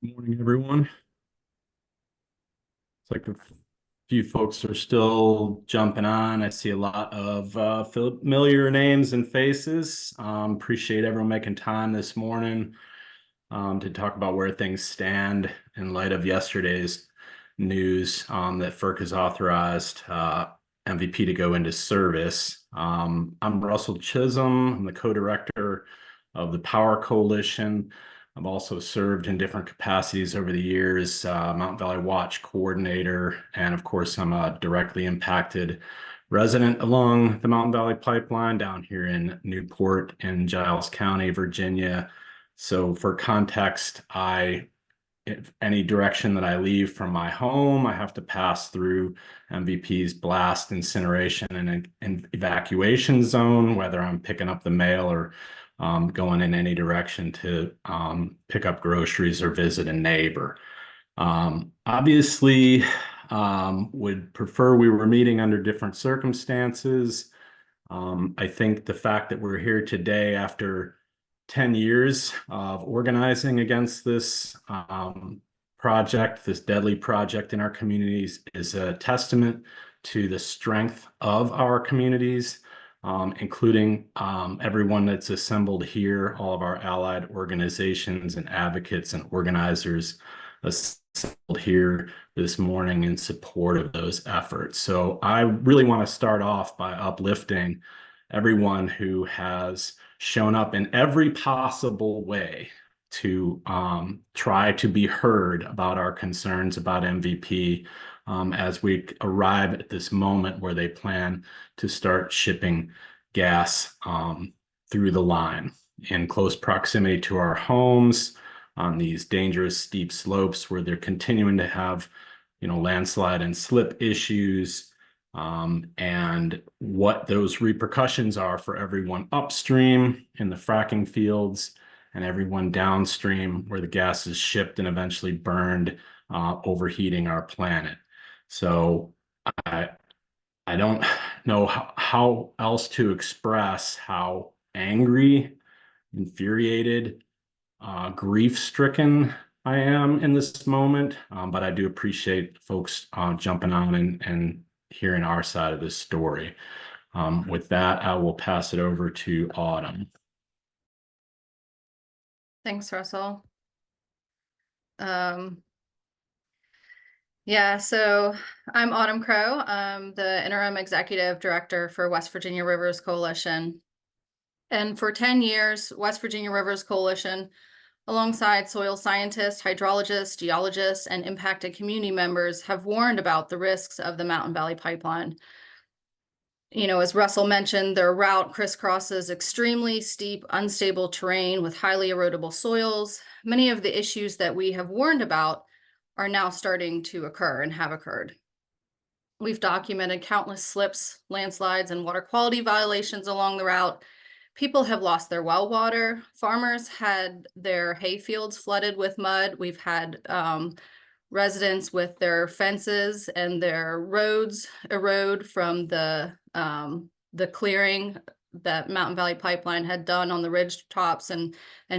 Good morning, everyone. It's like a few folks are still jumping on. I see a lot of familiar names and faces. Appreciate everyone making time this morning to talk about where things stand in light of yesterday's news that FERC has authorized MVP to go into service. I'm Russell Chisholm. I'm the co-director of the Power Coalition. I've also served in different capacities over the years, Mountain Valley Watch coordinator, and of course, I'm a directly impacted resident along the Mountain Valley Pipeline down here in Newport in Giles County, Virginia. So for context, if any direction that I leave from my home, I have to pass through MVP's blast, incineration, and evacuation zone, whether I'm picking up the mail or going in any direction to pick up groceries or visit a neighbor. Obviously, would prefer we were meeting under different circumstances. I think the fact that we're here today after 10 years of organizing against this project, this deadly project in our communities, is a testament to the strength of our communities, including everyone that's assembled here, all of our allied organizations and advocates and organizers assembled here this morning in support of those efforts. So I really want to start off by uplifting everyone who has shown up in every possible way to try to be heard about our concerns about MVP as we arrive at this moment where they plan to start shipping gas through the line in close proximity to our homes on these dangerous steep slopes where they're continuing to have, landslide and slip issues. And what those repercussions are for everyone upstream in the fracking fields and everyone downstream where the gas is shipped and eventually burned, overheating our planet. So I don't know how else to express how angry, infuriated, grief-stricken I am in this moment, but I do appreciate folks jumping on and hearing our side of this story. With that, I will pass it over to Autumn. Thanks, Russell. Yeah, so I'm Autumn Crow. I'm the interim executive director for West Virginia Rivers Coalition. And for 10 years, West Virginia Rivers Coalition, alongside soil scientists, hydrologists, geologists, and impacted community members, have warned about the risks of the Mountain Valley Pipeline. As Russell mentioned, their route crisscrosses extremely steep, unstable terrain with highly erodible soils. Many of the issues that we have warned about are now starting to occur and have occurred. We've documented countless slips, landslides, and water quality violations along the route. People have lost their well water. Farmers had their hay fields flooded with mud. We've had residents with their fences and their roads erode from the clearing that Mountain Valley Pipeline had done on the ridge tops and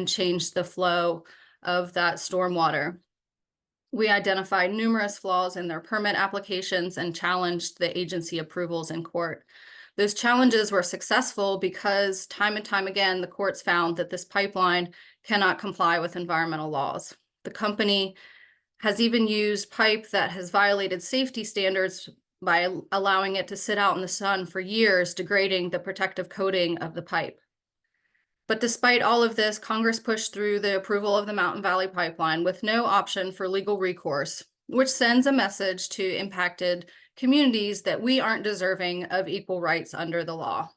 changed the flow of that stormwater. We identified numerous flaws in their permit applications and challenged the agency approvals in court. Those challenges were successful because time and time again, the courts found that this pipeline cannot comply with environmental laws. The company has even used pipe that has violated safety standards by allowing it to sit out in the sun for years, degrading the protective coating of the pipe. But despite all of this, Congress pushed through the approval of the Mountain Valley Pipeline with no option for legal recourse, which sends a message to impacted communities that we aren't deserving of equal rights under the law.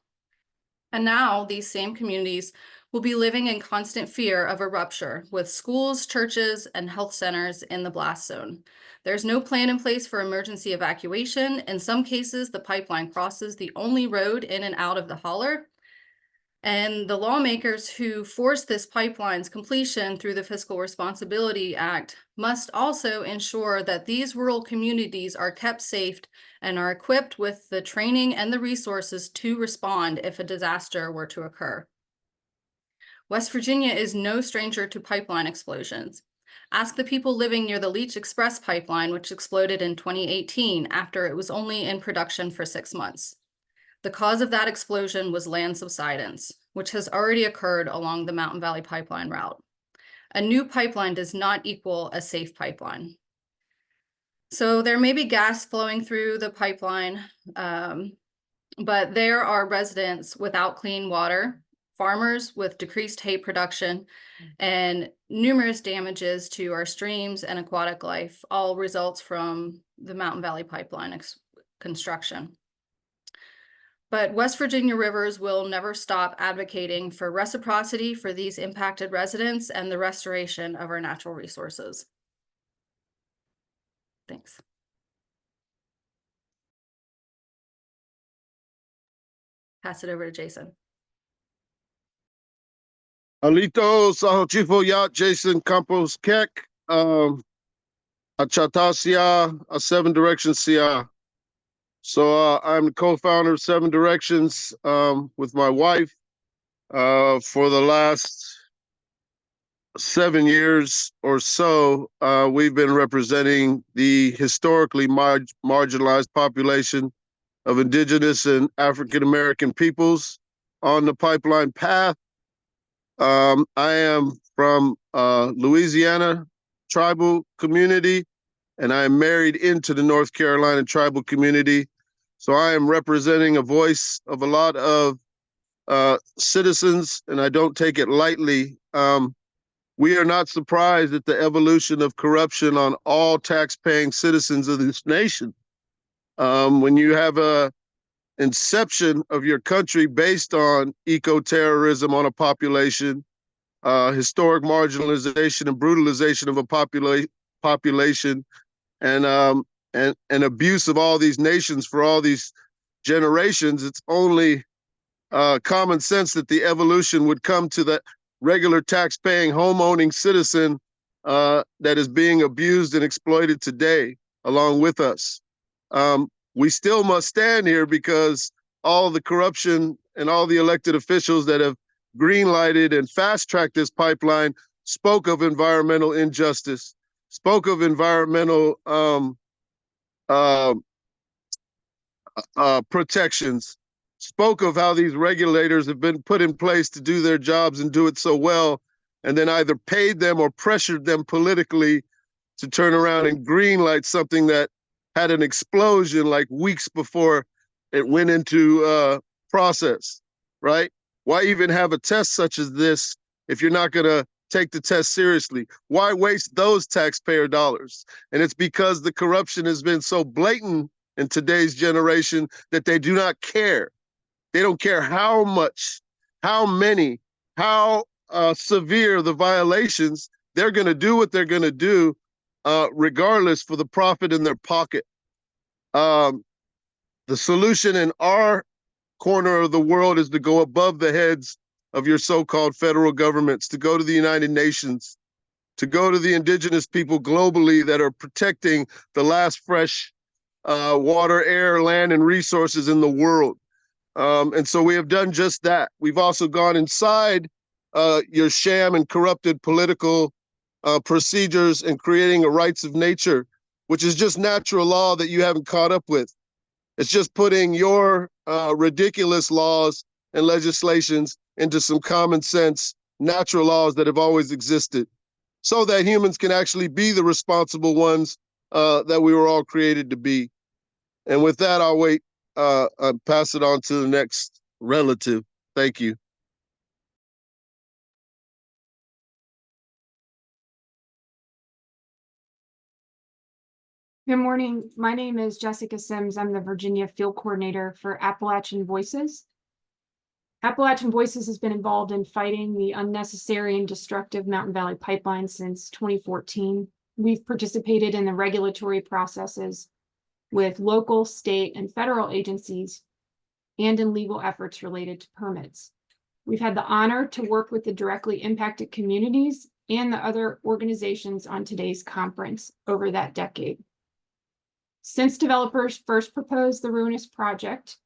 And now these same communities will be living in constant fear of a rupture with schools, churches, and health centers in the blast zone. There's no plan in place for emergency evacuation. In some cases, the pipeline crosses the only road in and out of the holler. And the lawmakers who forced this pipeline's completion through the Fiscal Responsibility Act must also ensure that these rural communities are kept safe and are equipped with the training and the resources to respond if a disaster were to occur. West Virginia is no stranger to pipeline explosions. Ask the people living near the Leach Express pipeline, which exploded in 2018 after it was only in production for 6 months. The cause of that explosion was land subsidence, which has already occurred along the Mountain Valley Pipeline route. A new pipeline does not equal a safe pipeline. So there may be gas flowing through the pipeline, but there are residents without clean water, farmers with decreased hay production, and numerous damages to our streams and aquatic life, all results from the Mountain Valley Pipeline construction. But West Virginia Rivers will never stop advocating for reciprocity for these impacted residents and the restoration of our natural resources. Thanks. Pass it over to Jason. Alito Sahojifo Yacht Jason Campos Keck, Achatasia, a 7 Directions Sia. So I'm the co-founder of 7 Directions with my wife for the last 7 years or so. We've been representing the historically marginalized population of Indigenous and African American peoples on the pipeline path. I am from Louisiana tribal community, and I am married into the North Carolina tribal community. So I am representing a voice of a lot of citizens, and I don't take it lightly. We are not surprised at the evolution of corruption on all tax-paying citizens of this nation. When you have a inception of your country based on eco-terrorism on a population, historic marginalization and brutalization of a population, and abuse of all these nations for all these generations, it's only common sense that the evolution would come to the regular tax-paying, home-owning citizen that is being abused and exploited today, along with us. We still must stand here because all the corruption and all the elected officials that have green-lighted and fast-tracked this pipeline spoke of environmental injustice, spoke of environmental protections, spoke of how these regulators have been put in place to do their jobs and do it so well, and then either paid them or pressured them politically to turn around and green-light something that had an explosion like weeks before it went into process, right? Why even have a test such as this if you're not going to take the test seriously? Why waste those taxpayer dollars? And it's because the corruption has been so blatant in today's generation that they do not care. They don't care how much, how many, how severe the violations. They're going to do what they're going to do regardless for the profit in their pocket. The solution in our corner of the world is to go above the heads of your so-called federal governments, to go to the United Nations, to go to the indigenous people globally that are protecting the last fresh water, air, land, and resources in the world. And so we have done just that. We've also gone inside your sham and corrupted political procedures and creating a rights of nature, which is just natural law that you haven't caught up with. It's just putting your ridiculous laws and legislations into some common sense, natural laws that have always existed, so that humans can actually be the responsible ones that we were all created to be. And with that, I'll wait, pass it on to the next relative. Thank you. Good morning. My name is Jessica Sims. I'm the Virginia Field Coordinator for Appalachian Voices. Appalachian Voices has been involved in fighting the unnecessary and destructive Mountain Valley Pipeline since 2014. We've participated in the regulatory processes with local, state, and federal agencies and in legal efforts related to permits. We've had the honor to work with the directly impacted communities and the other organizations on today's conference over that decade. Since developers first proposed the ruinous project,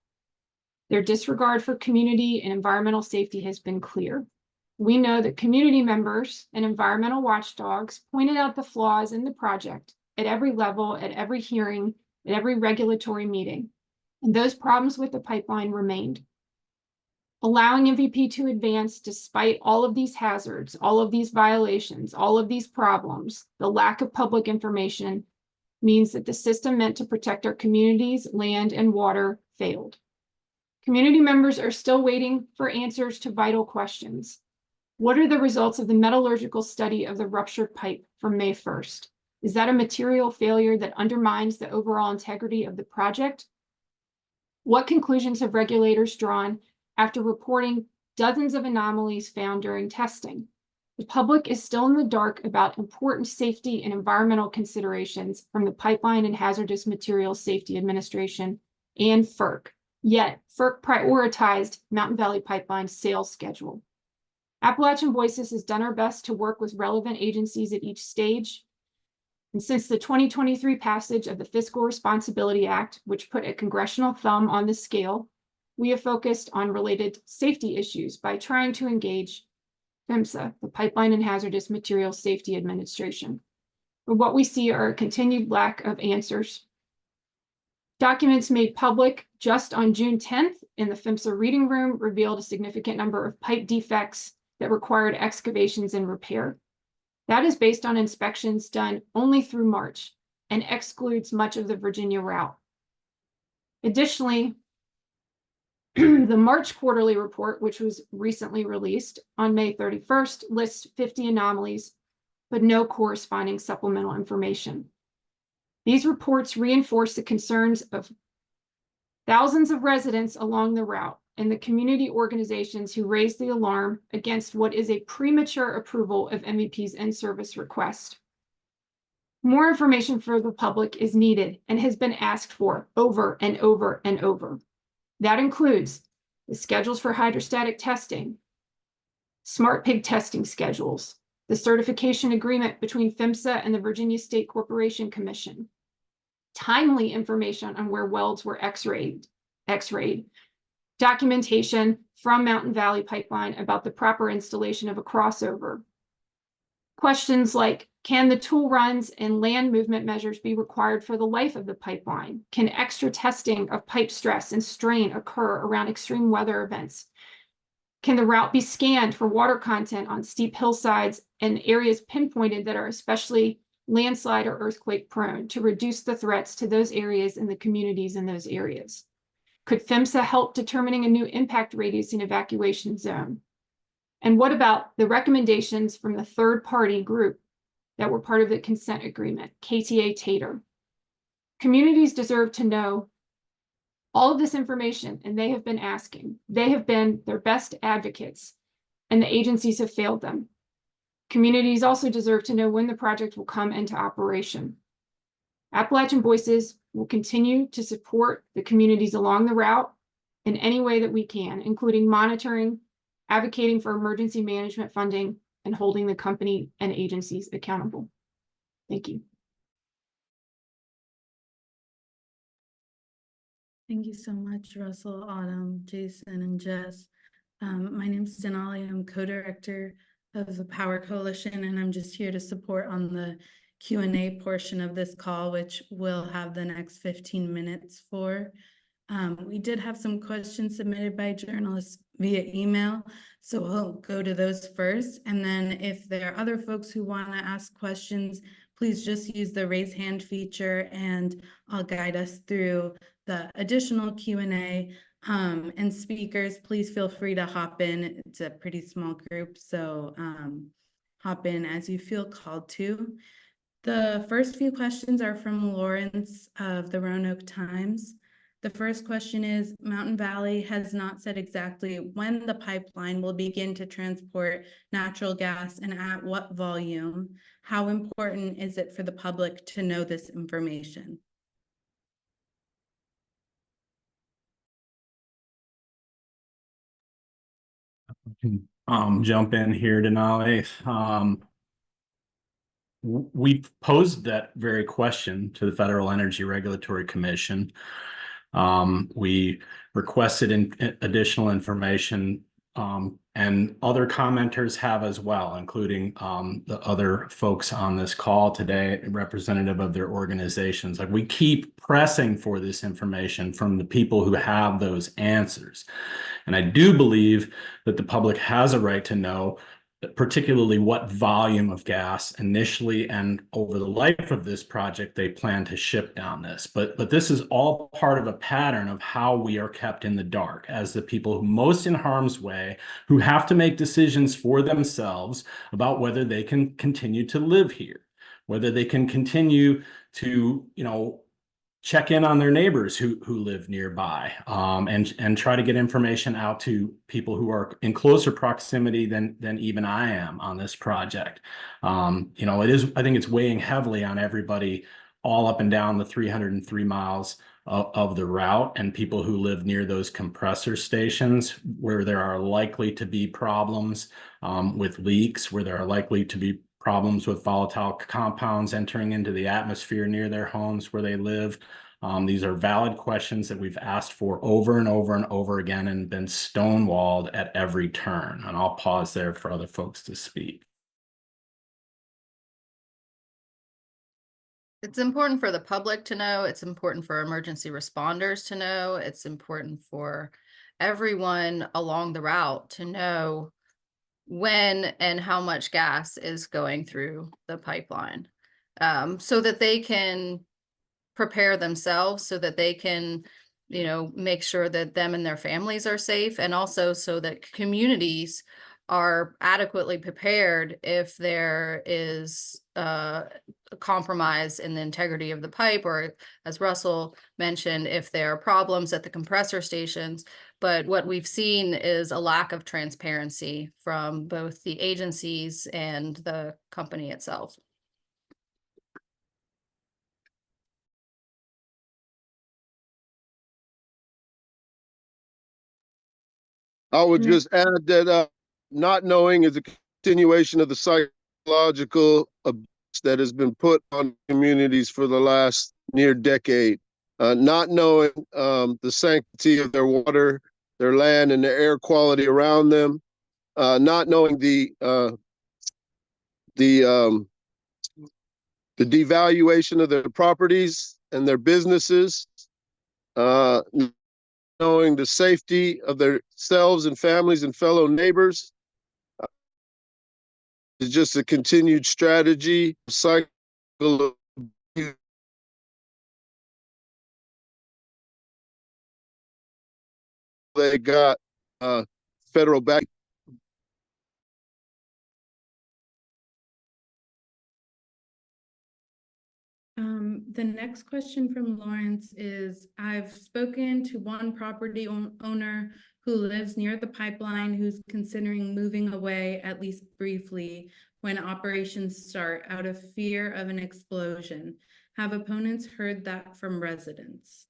their disregard for community and environmental safety has been clear. We know that community members and environmental watchdogs pointed out the flaws in the project at every level, at every hearing, at every regulatory meeting, and those problems with the pipeline remained. Allowing MVP to advance despite all of these hazards, all of these violations, all of these problems, the lack of public information means that the system meant to protect our communities, land, and water failed. Community members are still waiting for answers to vital questions. What are the results of the metallurgical study of the ruptured pipe from May 1st? Is that a material failure that undermines the overall integrity of the project? What conclusions have regulators drawn after reporting dozens of anomalies found during testing? The public is still in the dark about important safety and environmental considerations from the Pipeline and Hazardous Materials Safety Administration and FERC. Yet, FERC prioritized Mountain Valley Pipeline's sales schedule. Appalachian Voices has done our best to work with relevant agencies at each stage. And since the 2023 passage of the Fiscal Responsibility Act, which put a congressional thumb on the scale, we have focused on related safety issues by trying to engage PHMSA, the Pipeline and Hazardous Materials Safety Administration. But what we see are a continued lack of answers. Documents made public just on June 10th in the PHMSA reading room revealed a significant number of pipe defects that required excavations and repair. That is based on inspections done only through March and excludes much of the Virginia route. Additionally, the March quarterly report, which was recently released on May 31st, lists 50 anomalies, but no corresponding supplemental information. These reports reinforce the concerns of thousands of residents along the route and the community organizations who raised the alarm against what is a premature approval of MVP's in-service request. More information for the public is needed and has been asked for over and over and over. That includes the schedules for hydrostatic testing, smart pig testing schedules, the certification agreement between PHMSA and the Virginia State Corporation Commission, timely information on where welds were x-rayed, documentation from Mountain Valley Pipeline about the proper installation of a crossover. Questions like, can the tool runs and land movement measures be required for the life of the pipeline? Can extra testing of pipe stress and strain occur around extreme weather events? Can the route be scanned for water content on steep hillsides and areas pinpointed that are especially landslide or earthquake prone to reduce the threats to those areas and the communities in those areas? Could PHMSA help determining a new impact radius and evacuation zone? And what about the recommendations from the third-party group that were part of the consent agreement, KTA Tater? Communities deserve to know all of this information, and they have been asking. They have been their best advocates, and the agencies have failed them. Communities also deserve to know when the project will come into operation. Appalachian Voices will continue to support the communities along the route in any way that we can, including monitoring, advocating for emergency management funding, and holding the company and agencies accountable. Thank you. Thank you so much, Russell, Autumn, Jason, and Jess. My name is Denali. I'm co-director of the Power Coalition, and I'm just here to support on the Q&A portion of this call, which we'll have the next 15 minutes for. We did have some questions submitted by journalists via email, so we'll go to those first. And then if there are other folks who want to ask questions, please just use the raise hand feature and I'll guide us through the additional Q&A. And speakers, please feel free to hop in. It's a pretty small group, so hop in as you feel called to. The first few questions are from Lawrence of the Roanoke Times. The first question is, Mountain Valley has not said exactly when the pipeline will begin to transport natural gas and at what volume. How important is it for the public to know this information? Jump in here, Denali. We posed that very question to the Federal Energy Regulatory Commission. We requested additional information and other commenters have as well, including the other folks on this call today, representative of their organizations. Like, we keep pressing for this information from the people who have those answers. And I do believe that the public has a right to know, particularly what volume of gas initially and over the life of this project they plan to ship down this. But this is all part of a pattern of how we are kept in the dark as the people most in harm's way, who have to make decisions for themselves about whether they can continue to live here, whether they can continue to, check in on their neighbors who live nearby, and try to get information out to people who are in closer proximity than even I am on this project. I think it's weighing heavily on everybody all up and down the 303 miles of the route, and people who live near those compressor stations where there are likely to be problems with leaks, where there are likely to be problems with volatile compounds entering into the atmosphere near their homes where they live. These are valid questions that we've asked for over and over and over again and been stonewalled at every turn. And I'll pause there for other folks to speak. It's important for the public to know. It's important for emergency responders to know. It's important for everyone along the route to know when and how much gas is going through the pipeline, so that they can prepare themselves, so that they can, make sure that them and their families are safe, and also so that communities are adequately prepared if there is a compromise in the integrity of the pipe, or, as Russell mentioned, if there are problems at the compressor stations. But what we've seen is a lack of transparency from both the agencies and the company itself. I would just add that not knowing is a continuation of the psychological abuse that has been put on communities for the last near decade. Not knowing the sanctity of their water, their land, and the air quality around them. Not knowing the devaluation of their properties and their businesses. Knowing the safety of themselves and families and fellow neighbors. It's just a continued strategy, cycle of abuse. They got federal back. The next question from Lawrence is, I've spoken to one property owner who lives near the pipeline who's considering moving away, at least briefly, when operations start out of fear of an explosion. Have opponents heard that from residents?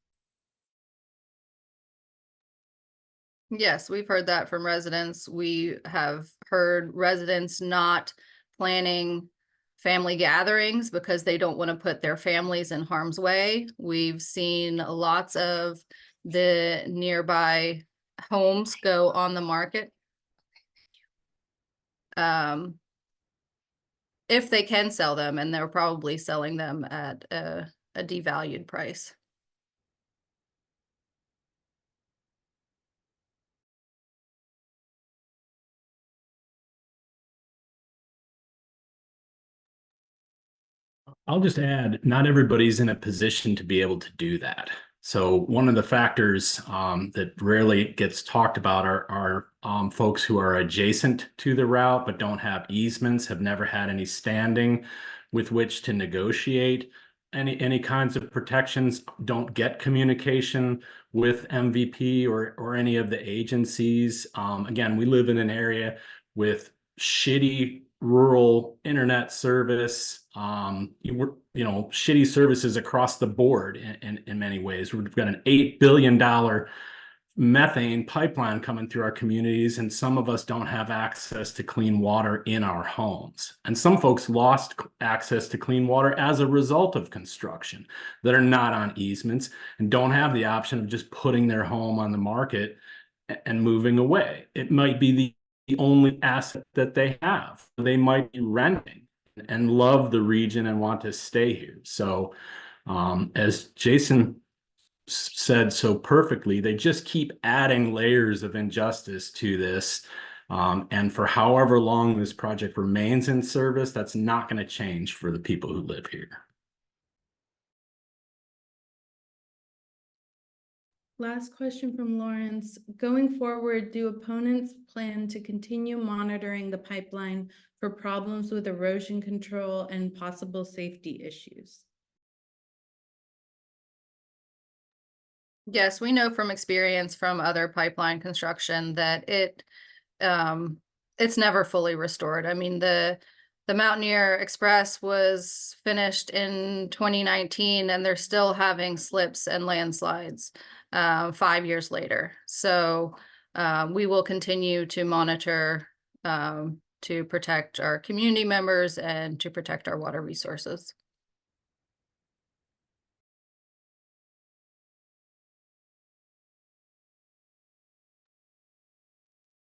Yes, we've heard that from residents. We have heard residents not planning family gatherings because they don't want to put their families in harm's way. We've seen lots of the nearby homes go on the market. If they can sell them, and they're probably selling them at a devalued price. I'll just add, not everybody's in a position to be able to do that. So one of the factors that rarely gets talked about are folks who are adjacent to the route but don't have easements, have never had any standing with which to negotiate any kinds of protections, don't get communication with MVP or any of the agencies. Again, we live in an area with shitty rural internet service, shitty services across the board in many ways. We've got an $8 billion methane pipeline coming through our communities, and some of us don't have access to clean water in our homes. And some folks lost access to clean water as a result of construction that are not on easements and don't have the option of just putting their home on the market and moving away. It might be the only asset that they have. They might be renting and love the region and want to stay here. So as Jason said so perfectly, they just keep adding layers of injustice to this. And for however long this project remains in service, that's not going to change for the people who live here. Last question from Lawrence. Going forward, do opponents plan to continue monitoring the pipeline for problems with erosion control and possible safety issues? Yes, we know from experience from other pipeline construction that it's never fully restored. I mean, the Mountaineer Express was finished in 2019 and they're still having slips and landslides 5 years later. So we will continue to monitor to protect our community members and to protect our water resources.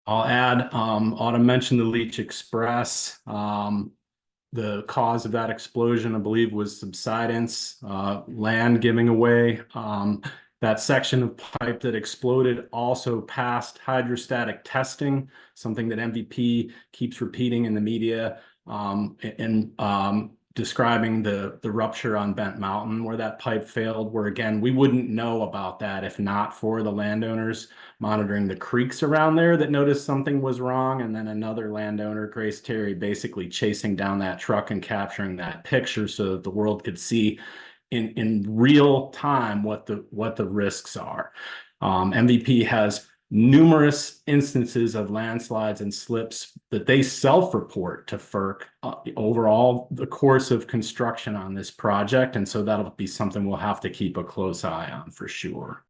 I'll add, Autumn mentioned the Leech Express. The cause of that explosion, I believe, was subsidence, land giving away. That section of pipe that exploded also passed hydrostatic testing, something that MVP keeps repeating in the media, and describing the rupture on Bent Mountain where that pipe failed, where again, we wouldn't know about that if not for the landowners monitoring the creeks around there that noticed something was wrong. And then another landowner, Grace Terry, basically chasing down that truck and capturing that picture so that the world could see in real time what the risks are. MVP has numerous instances of landslides and slips that they self-report to FERC overall the course of construction on this project. And so that'll be something we'll have to keep a close eye on for sure.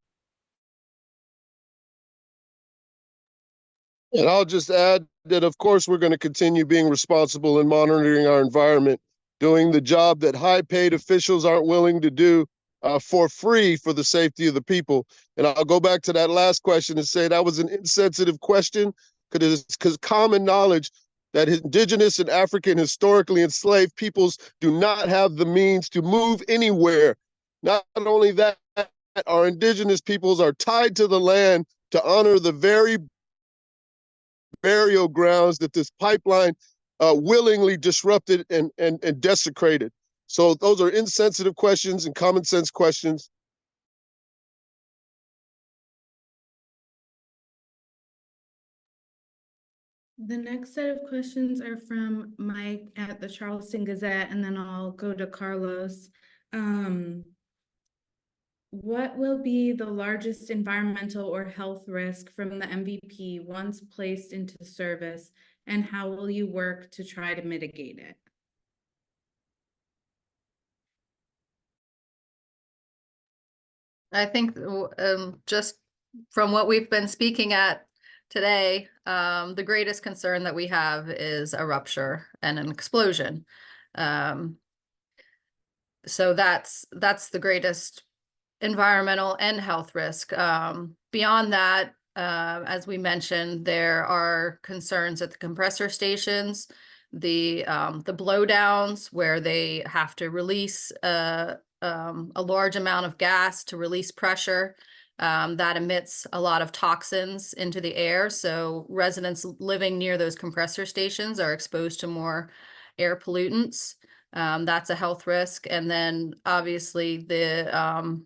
And I'll just add that, of course, we're going to continue being responsible and monitoring our environment, doing the job that high-paid officials aren't willing to do for free for the safety of the people. And I'll go back to that last question and say that was an insensitive question because common knowledge that indigenous and African historically enslaved peoples do not have the means to move anywhere. Not only that, our indigenous peoples are tied to the land to honor the very burial grounds that this pipeline willingly disrupted and desecrated. So those are insensitive questions and common sense questions. The next set of questions are from Mike at the Charleston Gazette, and then I'll go to Carlos. What will be the largest environmental or health risk from the MVP once placed into service, and how will you work to try to mitigate it? I think just from what we've been speaking at today, the greatest concern that we have is a rupture and an explosion. So that's the greatest environmental and health risk. Beyond that, as we mentioned, there are concerns at the compressor stations, the blowdowns where they have to release a large amount of gas to release pressure that emits a lot of toxins into the air. So residents living near those compressor stations are exposed to more air pollutants. That's a health risk. And then obviously the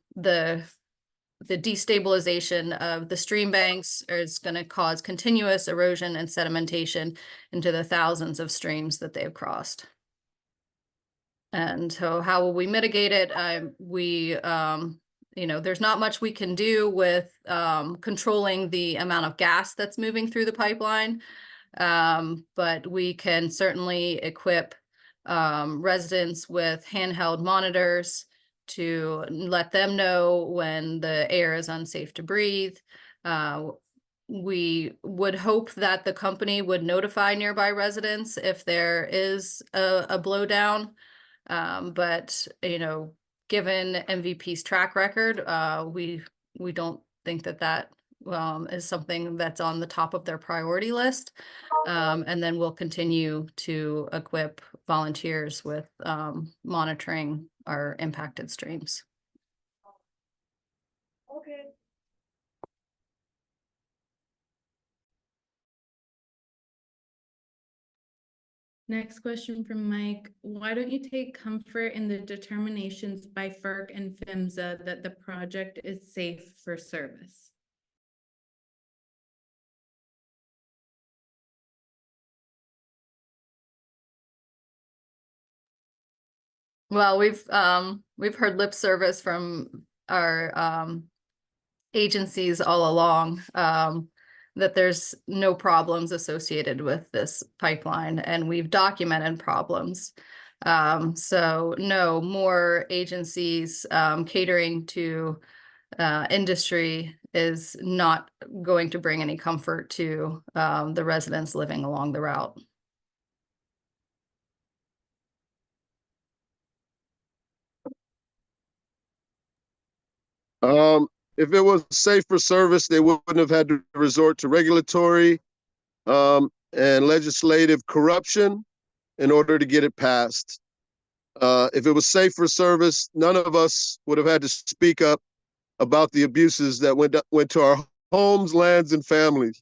destabilization of the stream banks is going to cause continuous erosion and sedimentation into the thousands of streams that they've crossed. And so how will we mitigate it? There's not much we can do with controlling the amount of gas that's moving through the pipeline, but we can certainly equip residents with handheld monitors to let them know when the air is unsafe to breathe. We would hope that the company would notify nearby residents if there is a blowdown. But given MVP's track record, we don't think that is something that's on the top of their priority list. And then we'll continue to equip volunteers with monitoring our impacted streams. Okay. Next question from Mike. Why don't you take comfort in the determinations by FERC and PHMSA that the project is safe for service? Well, we've heard lip service from our agencies all along, that there's no problems associated with this pipeline, and we've documented problems. So no more agencies catering to industry is not going to bring any comfort to the residents living along the route. If it was safe for service, they wouldn't have had to resort to regulatory and legislative corruption in order to get it passed. If it was safe for service, none of us would have had to speak up about the abuses that went to our homes, lands, and families.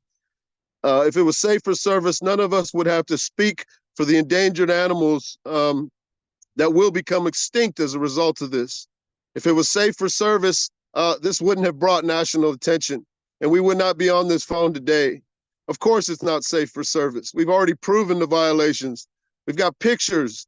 If it was safe for service, none of us would have to speak for the endangered animals that will become extinct as a result of this. If it was safe for service, this wouldn't have brought national attention, and we would not be on this phone today. Of course, it's not safe for service. We've already proven the violations. We've got pictures.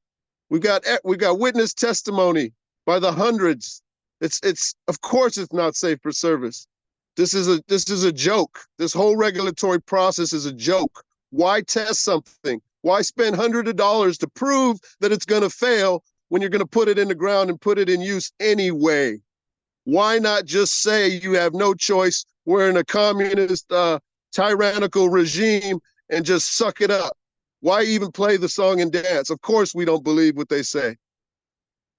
We've got witness testimony by the hundreds. It's of course it's not safe for service. This is a joke. This whole regulatory process is a joke. Why test something? Why spend hundreds of dollars to prove that it's going to fail when you're going to put it in the ground and put it in use anyway? Why not just say you have no choice? We're in a communist, tyrannical regime, and just suck it up. Why even play the song and dance? Of course, we don't believe what they say.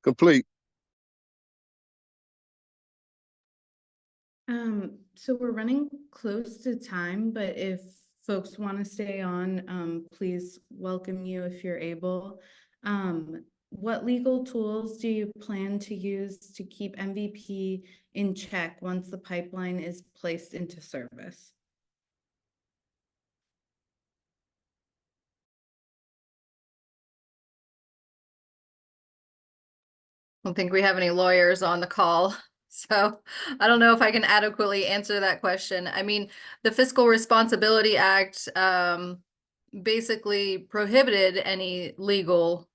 Complete. So we're running close to time, but if folks want to stay on, please welcome you if you're able. What legal tools do you plan to use to keep MVP in check once the pipeline is placed into service? I don't think we have any lawyers on the call, so I don't know if I can adequately answer that question. I mean, the Fiscal Responsibility Act basically prohibited any legal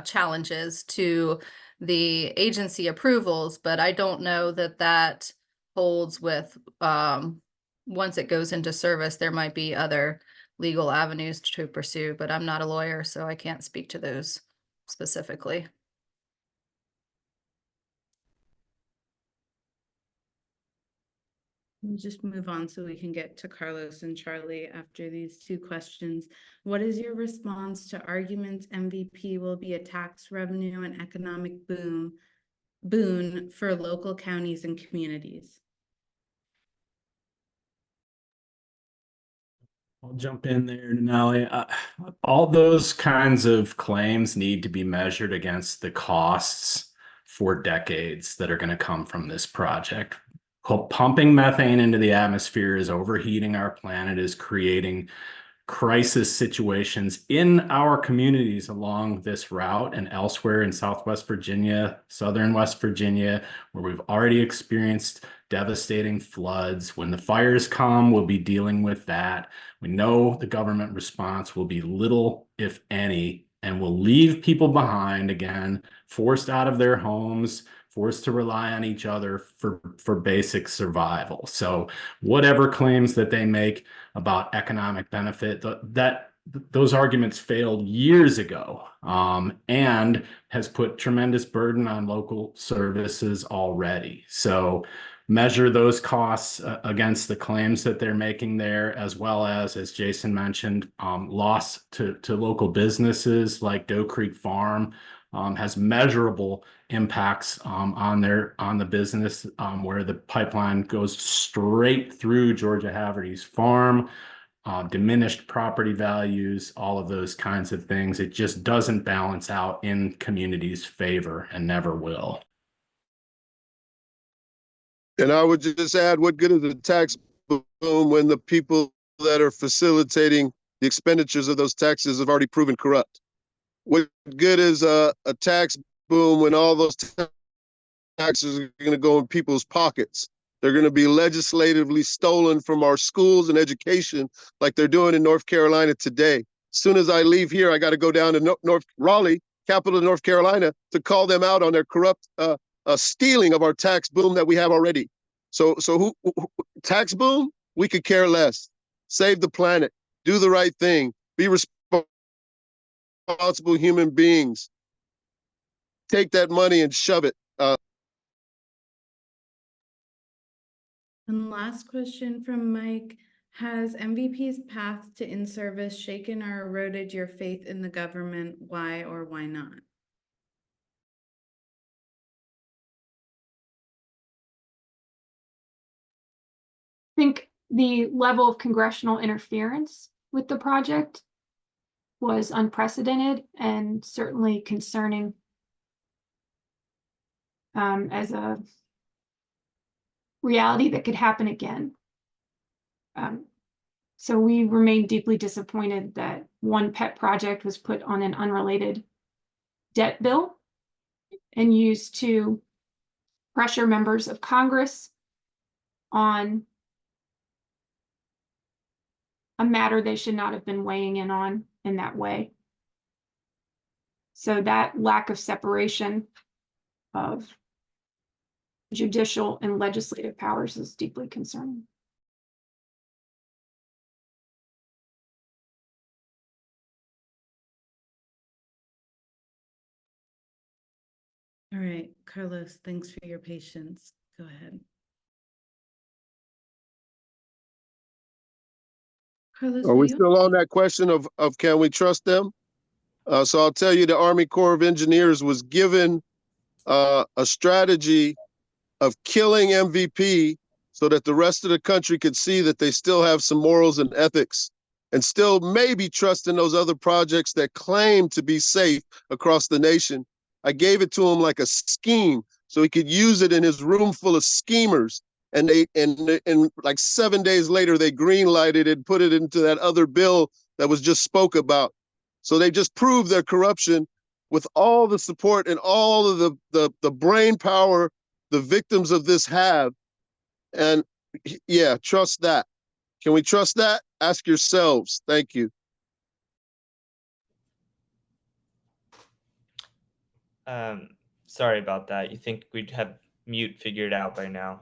challenges to the agency approvals, but I don't know that that holds with once it goes into service. There might be other legal avenues to pursue, but I'm not a lawyer, so I can't speak to those specifically. We'll just move on so we can get to Carlos and Charlie after these two questions. What is your response to arguments MVP will be a tax revenue and economic boon for local counties and communities? I'll jump in there, Denali. All those kinds of claims need to be measured against the costs for decades that are going to come from this project. Pumping methane into the atmosphere is overheating our planet, is creating crisis situations in our communities along this route and elsewhere in Southwest Virginia, Southern West Virginia, where we've already experienced devastating floods. When the fires come, we'll be dealing with that. We know the government response will be little, if any, and will leave people behind again, forced out of their homes, forced to rely on each other for basic survival. So whatever claims that they make about economic benefit, those arguments failed years ago, and has put tremendous burden on local services already. So measure those costs against the claims that they're making there, as well as Jason mentioned, loss to local businesses like Doe Creek Farm, has measurable impacts on the business, where the pipeline goes straight through Georgia Haverty's farm, diminished property values, all of those kinds of things. It just doesn't balance out in communities' favor and never will. And I would just add, what good is a tax boom when the people that are facilitating the expenditures of those taxes have already proven corrupt? What good is a tax boom when all those taxes are going to go in people's pockets? They're going to be legislatively stolen from our schools and education like they're doing in North Carolina today. As soon as I leave here, I got to go down to North Raleigh, capital of North Carolina, to call them out on their corrupt stealing of our tax boom that we have already. So who tax boom? We could care less. Save the planet. Do the right thing. Be responsible human beings. Take that money and shove it. And last question from Mike. Has MVP's path to in-service shaken or eroded your faith in the government? Why or why not? I think the level of congressional interference with the project was unprecedented and certainly concerning as a reality that could happen again. So we remain deeply disappointed that one pet project was put on an unrelated debt bill and used to pressure members of Congress on a matter they should not have been weighing in on in that way. So that lack of separation of judicial and legislative powers is deeply concerning. All right, Carlos, thanks for your patience. Go ahead. Carlos, Are will we you- still on that question of can we trust them? So I'll tell you, the Army Corps of Engineers was given a strategy of killing MVP so that the rest of the country could see that they still have some morals and ethics and still maybe trust in those other projects that claim to be safe across the nation. I gave it to him like a scheme so he could use it in his room full of schemers. And like 7 days later, they green lighted it and put it into that other bill that was just spoke about. So they just proved their corruption with all the support and all of the brain power the victims of this have. And yeah, trust that. Can we trust that? Ask yourselves. Thank you. Sorry about that. You think we'd have mute figured out by now.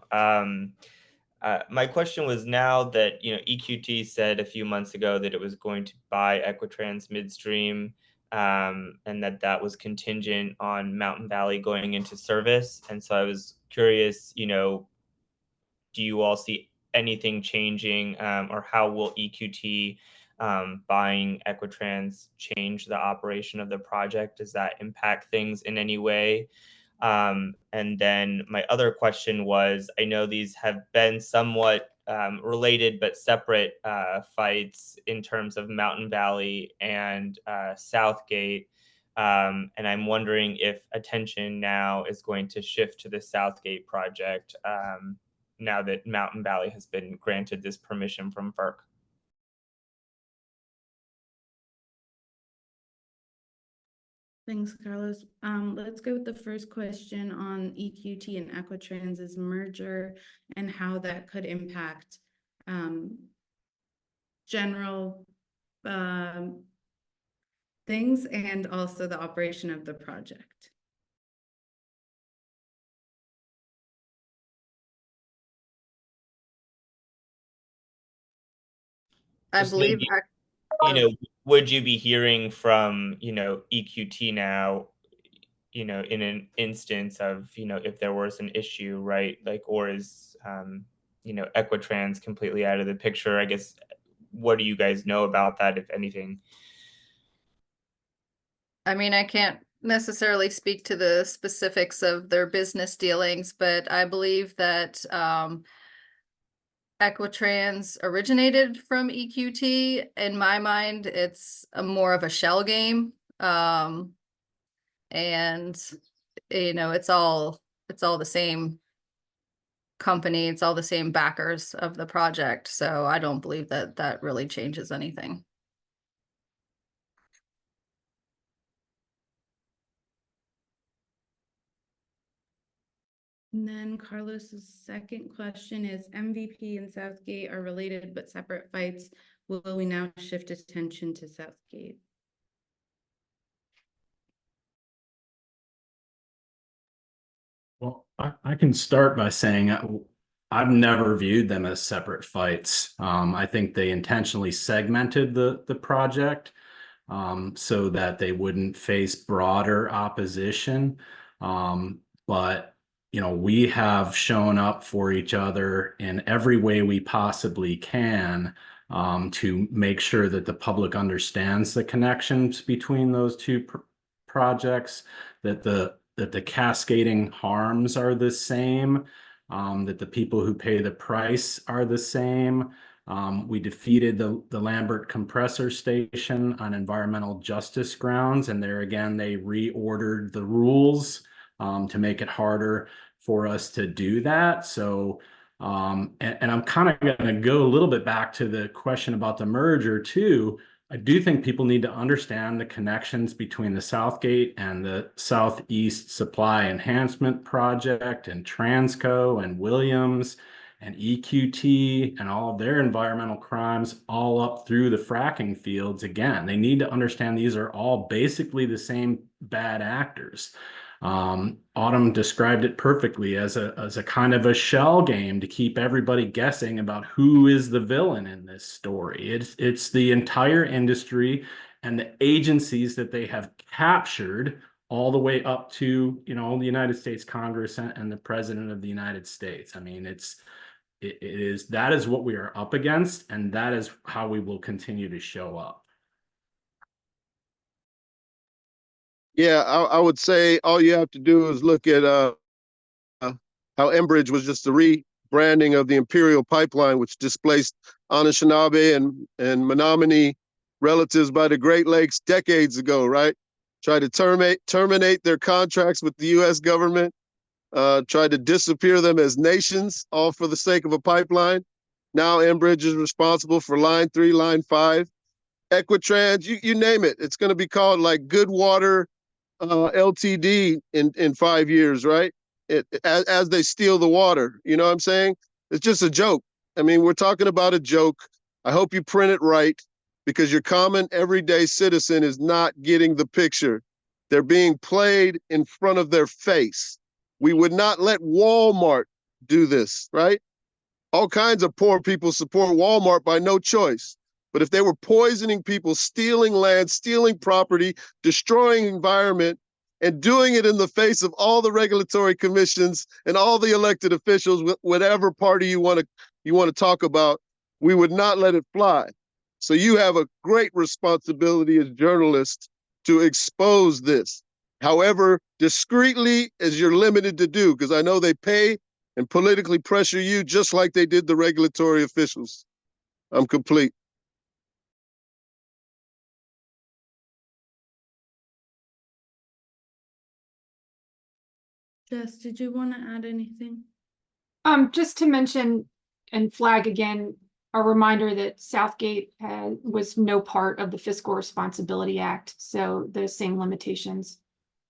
My question was, now that EQT said a few months ago that it was going to buy Equitrans midstream, and that was contingent on Mountain Valley going into service. And so I was curious, do you all see anything changing, or how will EQT buying Equitrans change the operation of the project? Does that impact things in any way? And then my other question was, I know these have been somewhat related but separate fights in terms of Mountain Valley and Southgate. And I'm wondering if attention now is going to shift to the Southgate project, now that Mountain Valley has been granted this permission from FERC. Thanks, Carlos. Let's go with the first question on EQT and Equitrans's merger and how that could impact general things and also the operation of the project. I Just believe, maybe, would you be hearing from, EQT now, in an instance of, if there was an issue, right? Like, or is, Equitrans completely out of the picture? I guess, what do you guys know about that, if anything? I mean, I can't necessarily speak to the specifics of their business dealings, but I believe that Equitrans originated from EQT. In my mind, it's more of a shell game. And it's all the same company, it's all the same backers of the project. So I don't believe that that really changes anything. And then Carlos's second question is, MVP and Southgate are related but separate fights. Will we now shift attention to Southgate? Well, I can start by saying I've never viewed them as separate fights. I think they intentionally segmented the project so that they wouldn't face broader opposition. But we have shown up for each other in every way we possibly can to make sure that the public understands the connections between those two projects, that the cascading harms are the same, that the people who pay the price are the same. We defeated the Lambert compressor station on environmental justice grounds, and there again, they reordered the rules to make it harder for us to do that. So, and I'm kind of going to go a little bit back to the question about the merger too. I do think people need to understand the connections between the Southgate and the Southeast Supply Enhancement Project and Transco and Williams and EQT and all of their environmental crimes all up through the fracking fields. Again, they need to understand these are all basically the same bad actors. Autumn described it perfectly as a kind of a shell game to keep everybody guessing about who is the villain in this story. It's the entire industry and the agencies that they have captured all the way up to the United States Congress and the President of the United States. I mean, that is what we are up against, and that is how we will continue to show up. Yeah, I would say all you have to do is look at how Enbridge was just a rebranding of the Imperial Pipeline, which displaced Anishinaabe and Menominee relatives by the Great Lakes decades ago, right? Tried to terminate their contracts with the U.S. government, tried to disappear them as nations, all for the sake of a pipeline. Now Enbridge is responsible for Line 3, Line 5. Equitrans, you name it. It's going to be called like Goodwater LTD in 5 years, right? As they steal the water, you know what I'm saying? It's just a joke. I mean, we're talking about a joke. I hope you print it right, because your common everyday citizen is not getting the picture. They're being played in front of their face. We would not let Walmart do this, right? All kinds of poor people support Walmart by no choice. But if they were poisoning people, stealing land, stealing property, destroying environment, and doing it in the face of all the regulatory commissions and all the elected officials, whatever party you want to talk about, we would not let it fly. So you have a great responsibility as journalists to expose this, however discreetly as you're limited to do, because I know they pay and politically pressure you just like they did the regulatory officials. I'm complete. Jess, did you want to add anything? Just to mention and flag again, a reminder that Southgate was no part of the Fiscal Responsibility Act, so those same limitations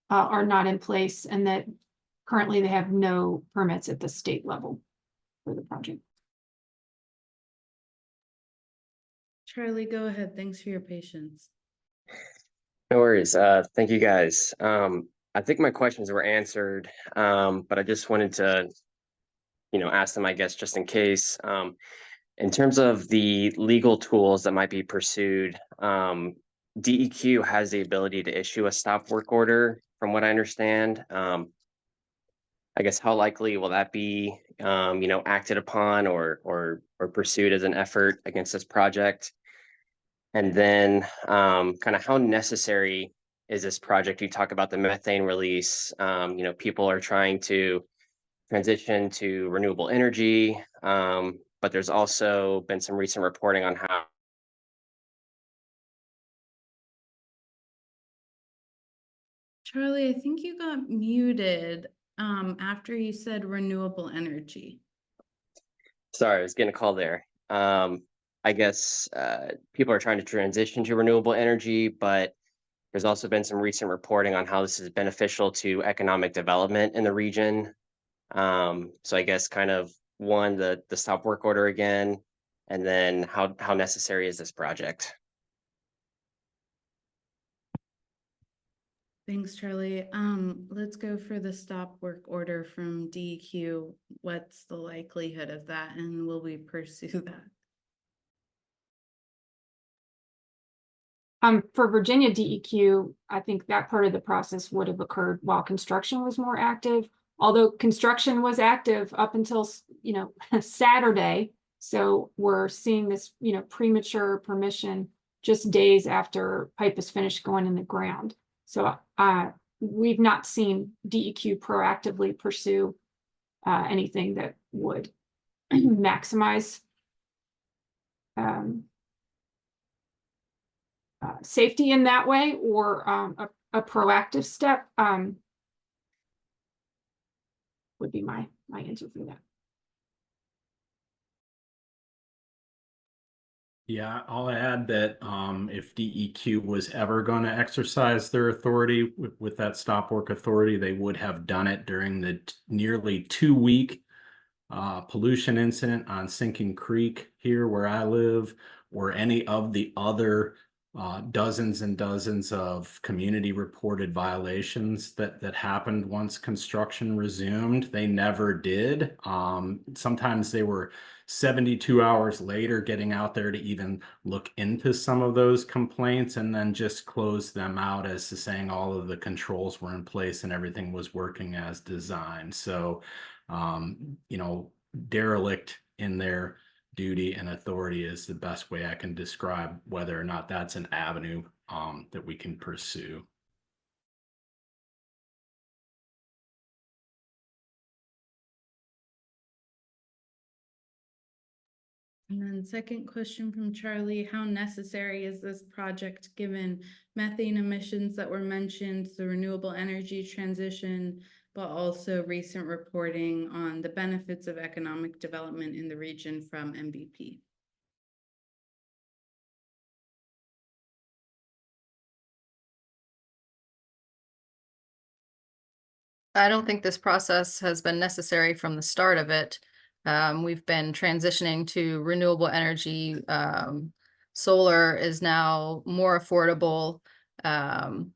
are not in place, and that currently they have no permits at the state level for the project. Charlie, go ahead. Thanks for your patience. No worries. Thank you guys. I think my questions were answered, but I just wanted to, ask them, I guess, just in case. In terms of the legal tools that might be pursued, DEQ has the ability to issue a stop work order, from what I understand. I guess how likely will that be, acted upon or pursued as an effort against this project? And then kind of how necessary is this project. You talk about the methane release. People are trying to transition to renewable energy, but there's also been some recent reporting on how Charlie, I think you got muted after you said renewable energy. Sorry, I was getting a call there. I guess people are trying to transition to renewable energy, but there's also been some recent reporting on how this is beneficial to economic development in the region. So I guess kind of one, the stop work order again, and then how necessary is this project? Thanks, Charlie. Let's go for the stop work order from DEQ. What's the likelihood of that, and will we pursue that? For Virginia DEQ, I think that part of the process would have occurred while construction was more active. Although construction was active up until, Saturday. So we're seeing this, premature permission just days after pipe is finished going in the ground. So we've not seen DEQ proactively pursue anything that would maximize safety in that way, or a proactive step would be my answer for that. Yeah, I'll add that if DEQ was ever going to exercise their authority with that stop work authority, they would have done it during the nearly 2-week pollution incident on Sinking Creek here where I live, or any of the other dozens and dozens of community reported violations that happened once construction resumed. They never did. Sometimes they were 72 hours later getting out there to even look into some of those complaints, and then just close them out as to saying all of the controls were in place and everything was working as designed. So derelict in their duty and authority is the best way I can describe whether or not that's an avenue that we can pursue. And then second question from Charlie, how necessary is this project given methane emissions that were mentioned, the renewable energy transition, but also recent reporting on the benefits of economic development in the region from MVP? I don't think this process has been necessary from the start of it. We've been transitioning to renewable energy. Solar is now more affordable. And,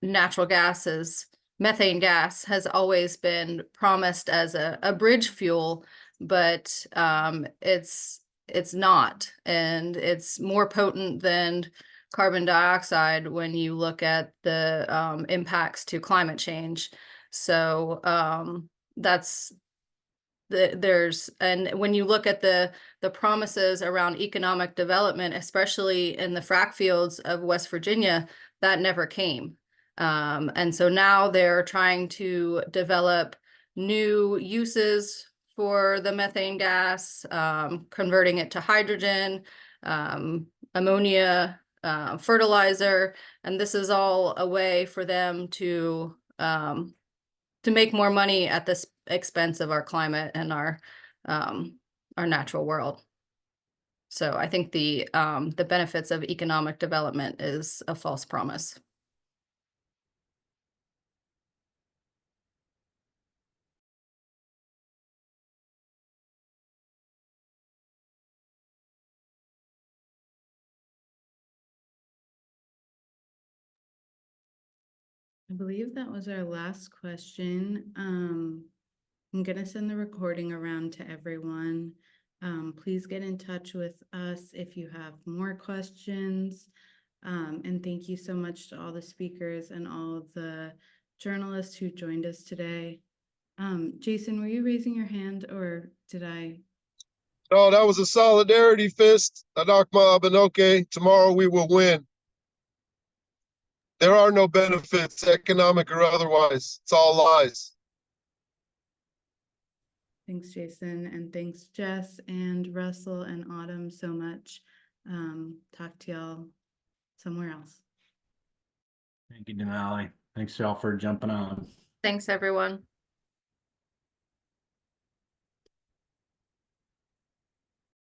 natural gas methane gas has always been promised as a bridge fuel, but it's not. And it's more potent than carbon dioxide when you look at the impacts to climate change. So and when you look at the promises around economic development, especially in the frack fields of West Virginia, that never came. And so now they're trying to develop new uses for the methane gas, converting it to hydrogen, ammonia, fertilizer, and this is all a way for them to make more money at the expense of our climate and our natural world. So I think the benefits of economic development is a false promise. I believe that was our last question. I'm gonna send the recording around to everyone. Please get in touch with us if you have more questions. And thank you so much to all the speakers and all of the journalists who joined us today. Jason, were you raising your hand or did I? No, that was a solidarity fist. Anak Ma'abenoke. Tomorrow we will win. There are no benefits, economic or otherwise. It's all lies. Thanks, Jason, and thanks, Jess and Russell and Autumn so much. Talk to y'all somewhere else. Thank you, Denali. Thanks y'all for jumping on. Thanks, everyone.